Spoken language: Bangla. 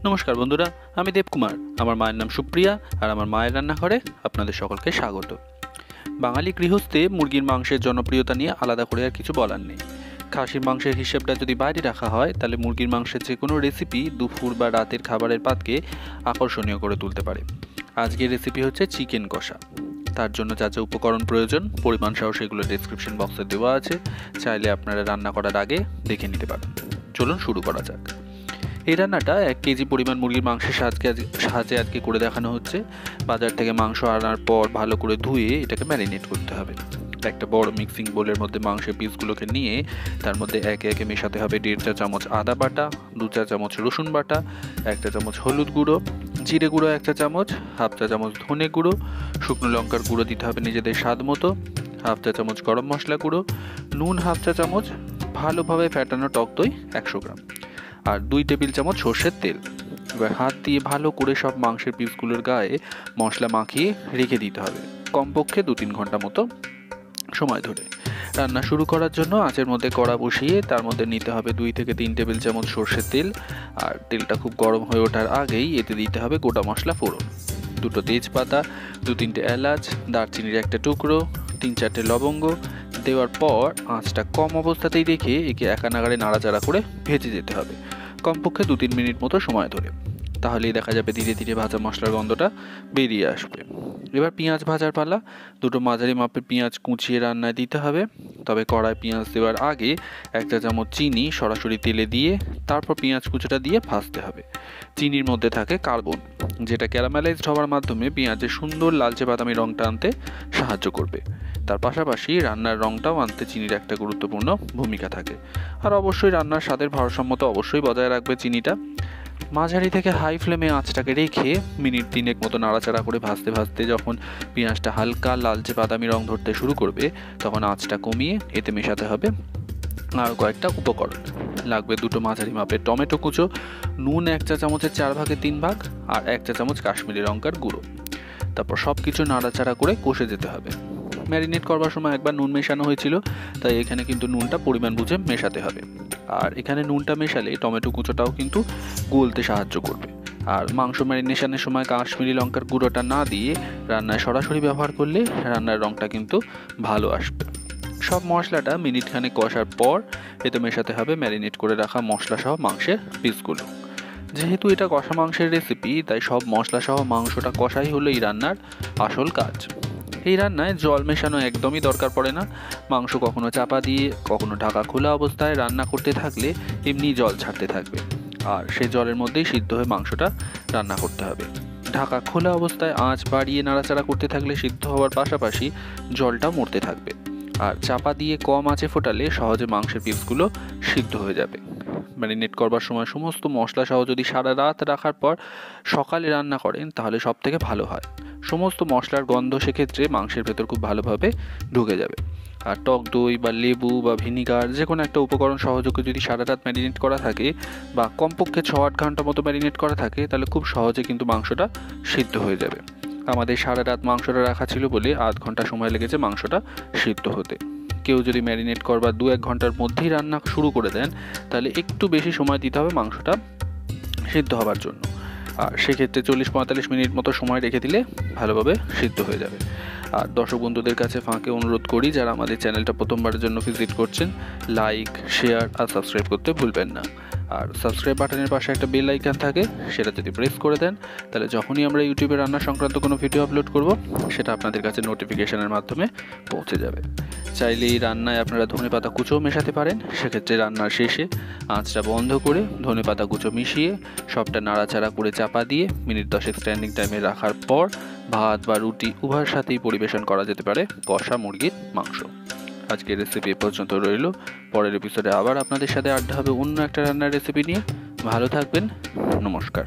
নমস্কার বন্ধুরা, আমি দেবকুমার। আমার মায়ের নাম সুপ্রিয়া আর আমার মায়ের রান্নাঘরে আপনাদের সকলকে স্বাগত। বাঙালি গৃহস্থে মুরগির মাংসের জনপ্রিয়তা নিয়ে আলাদা করে আর কিছু বলার নেই। খাসির মাংসের হিসেবটা যদি বাইরে রাখা হয় তাহলে মুরগির মাংসের যে কোনো রেসিপি দুপুর বা রাতের খাবারের পাতকে আকর্ষণীয় করে তুলতে পারে। আজকের রেসিপি হচ্ছে চিকেন কষা। তার জন্য যা যা উপকরণ প্রয়োজন পরিমাণ সহ সেগুলো ডেসক্রিপশন বক্সে দেওয়া আছে, চাইলে আপনারা রান্না করার আগে দেখে নিতে পারেন। চলুন শুরু করা যাক। এই রান্নাটা 1 কেজি পরিমাণ মুরগির মাংসের সাহায্যে আজকে করে দেখানো হচ্ছে। বাজার থেকে মাংস আনার পর ভালো করে ধুয়ে এটাকে ম্যারিনেট করতে হবে। একটা বড় মিক্সিং বোলের মধ্যে মাংসের পিসগুলোকে নিয়ে তার মধ্যে একে একে মেশাতে হবে 1.5 চা চামচ আদা বাটা, 2 চা চামচ রসুন বাটা, 1 চা চামচ হলুদ গুঁড়ো, জিরে গুঁড়ো 1 চা চামচ, 1/2 চা চামচ ধনে গুঁড়ো, শুকনো লঙ্কার গুঁড়ো দিতে হবে নিজেদের স্বাদ মতো, 1/2 চা চামচ গরম মশলা গুঁড়ো, নুন 1/2 চা চামচ, ভালোভাবে ফ্যাটানো টক দই 100 গ্রাম, আর 2 টেবিল চামচ সর্ষের তেল। এবার হাত দিয়ে ভালো করে সব মাংসের পিসগুলোর গায়ে মশলা মাখিয়ে রেখে দিতে হবে কমপক্ষে 2-3 ঘন্টা মতো সময় ধরে। রান্না শুরু করার জন্য আঁচের মধ্যে কড়া বসিয়ে তার মধ্যে নিতে হবে 2 থেকে 3 টেবিল চামচ সর্ষের তেল। আর তেলটা খুব গরম হয়ে ওঠার আগেই এতে দিতে হবে গোটা মশলা ফোড়ন, 2টো তেজপাতা, 2-3টে এলাচ, দারচিনির 1টা টুকরো, 3-4টে লবঙ্গ। দেওয়ার পর আঁচটা কম অবস্থাতেই রেখে একে একা নাগাড়ে নাড়াচাড়া করে ভেজে যেতে হবে কমপক্ষে 2-3 মিনিট মতো সময় ধরে। তাহলেই দেখা যাবে ধীরে ধীরে ভাজা মশলার গন্ধটা বেরিয়ে আসবে। এবার পেঁয়াজ ভাজার পালা। 2টো মাঝারি মাপের পেঁয়াজ কুচিয়ে রান্নায় দিতে হবে। তবে কড়ায় পেঁয়াজ দেওয়ার আগে 1 চা চামচ চিনি সরাসরি তেলে দিয়ে তারপর পেঁয়াজ কুচিটা দিয়ে ভাজতে হবে। চিনির মধ্যে থাকে কার্বন, যেটা ক্যারামেলাইজড হওয়ার মাধ্যমে পেঁয়াজের সুন্দর লালচে বাদামি রঙটা আনতে সাহায্য করবে। তার পাশাপাশি রান্নার রঙটাও আনতে চিনির একটা গুরুত্বপূর্ণ ভূমিকা থাকে। আর অবশ্যই রান্নার স্বাদের ভারসাম্যতা অবশ্যই বজায় রাখবে চিনিটা। মাঝারি থেকে হাই ফ্লেমে আঁচটাকে রেখে মিনিট 3 মতো নাড়াচাড়া করে ভাজতে ভাজতে যখন পেঁয়াজটা হালকা লালচে বাদামি রং ধরতে শুরু করবে তখন আঁচটা কমিয়ে এতে মেশাতে হবে আর কয়েকটা উপকরণ। লাগবে 2টো মাঝারি মাপের টমেটো কুচো, নুন 1 চা চামচের 4 ভাগের 3 ভাগ, আর 1 চা চামচ কাশ্মীরি লঙ্কার গুঁড়ো। তারপর সব কিছু নাড়াচাড়া করে কষে যেতে হবে। ম্যারিনেট করবার সময় একবার নুন মেশানো হয়েছিল, তাই এখানে কিন্তু নুনটা পরিমাণ বুঝে মেশাতে হবে। আর এখানে নুনটা মেশালে টমেটো কুচোটাও কিন্তু গলতে সাহায্য করবে। আর মাংস ম্যারিনেশনের সময় কাশ্মীরি লঙ্কার গুঁড়োটা না দিয়ে রান্নায় সরাসরি ব্যবহার করলে রান্নার রঙটা কিন্তু ভালো আসবে। সব মশলাটা মিনিট খানেক কষার পর এতে মেশাতে হবে ম্যারিনেট করে রাখা মশলা সহ মাংসের পিসগুলো। যেহেতু এটা কষা মাংসের রেসিপি, তাই সব মশলা সহ মাংসটা কষাই হলো এই রান্নার আসল কাজ। এই রান্নায় জল মেশানো একদমই দরকার পড়ে না। মাংস কখনো চাপা দিয়ে কখনো ঢাকা খোলা অবস্থায় রান্না করতে থাকলে এমনি জল ছাড়তে থাকবে, আর সেই জলের মধ্যেই সিদ্ধ হয়ে মাংসটা রান্না করতে হবে। ঢাকা খোলা অবস্থায় আঁচ বাড়িয়ে নাড়াচাড়া করতে থাকলে সিদ্ধ হওয়ার পাশাপাশি জলটা মরতে থাকবে, আর চাপা দিয়ে কম আঁচে ফোটালে সহজে মাংসের পিসগুলো সিদ্ধ হয়ে যাবে। ম্যারিনেট করবার সময় সমস্ত মশলা সহ যদি সারা রাত রাখার পর সকালে রান্না করেন তাহলে সব থেকে ভালো হয়। সমস্ত মশলার গন্ধ সেক্ষেত্রে মাংসের ভেতর খুব ভালোভাবে ঢুকে যাবে। আর টক দই বা লেবু বা ভিনিগার যে কোনো একটা উপকরণ সহযোগে যদি সারা রাত ম্যারিনেট করা থাকে বা কমপক্ষে 6-8 ঘন্টা মতো ম্যারিনেট করা থাকে তাহলে খুব সহজে কিন্তু মাংসটা সিদ্ধ হয়ে যাবে। আমাদের সারা রাত মাংসটা রাখা ছিল বলে 8 ঘন্টা সময় লেগেছে মাংসটা সিদ্ধ হতে। কেউ যদি ম্যারিনেট করবার 2-1 ঘন্টার মধ্যেই রান্না শুরু করে দেন তাহলে একটু বেশি সময় দিতে হবে মাংসটা সিদ্ধ হবার জন্য। আর সেক্ষেত্রে 40-45 মিনিট মতো সময় রেখে দিলে ভালোভাবে সিদ্ধ হয়ে যাবে। আর দর্শক বন্ধুদের কাছে ফাঁকে অনুরোধ করি, যারা আমাদের চ্যানেলটা প্রথমবারের জন্য ভিজিট করছেন, লাইক, শেয়ার আর সাবস্ক্রাইব করতে ভুলবেন না। আর সাবস্ক্রাইব বাটনের পাশে একটা বেল আইকন থাকে, সেটা যদি প্রেস করে দেন তাহলে যখনই আমরা ইউটিউবে রান্না সংক্রান্ত কোনো ভিডিও আপলোড করব সেটা আপনাদের কাছে নোটিফিকেশনের মাধ্যমে পৌঁছে যাবে। চাইলে এই রান্নায় আপনারা ধনেপাতা কুচো মেশাতে পারেন। সেক্ষেত্রে রান্নার শেষে আঁচটা বন্ধ করে ধনেপাতা কুচো মিশিয়ে সবটা নাড়াচাড়া করে চাপা দিয়ে মিনিট 10 স্ট্যান্ডিং টাইমে রাখার পর ভাত বা রুটি উভয়ের সাথেই পরিবেশন করা যেতে পারে কষা মুরগির মাংস। আজকের রেসিপি এ পর্যন্ত রইল। পরের এপিসোডে আবার আপনাদের সাথে আড্ডা হবে অন্য একটা রান্নার রেসিপি নিয়ে। ভালো থাকবেন, নমস্কার।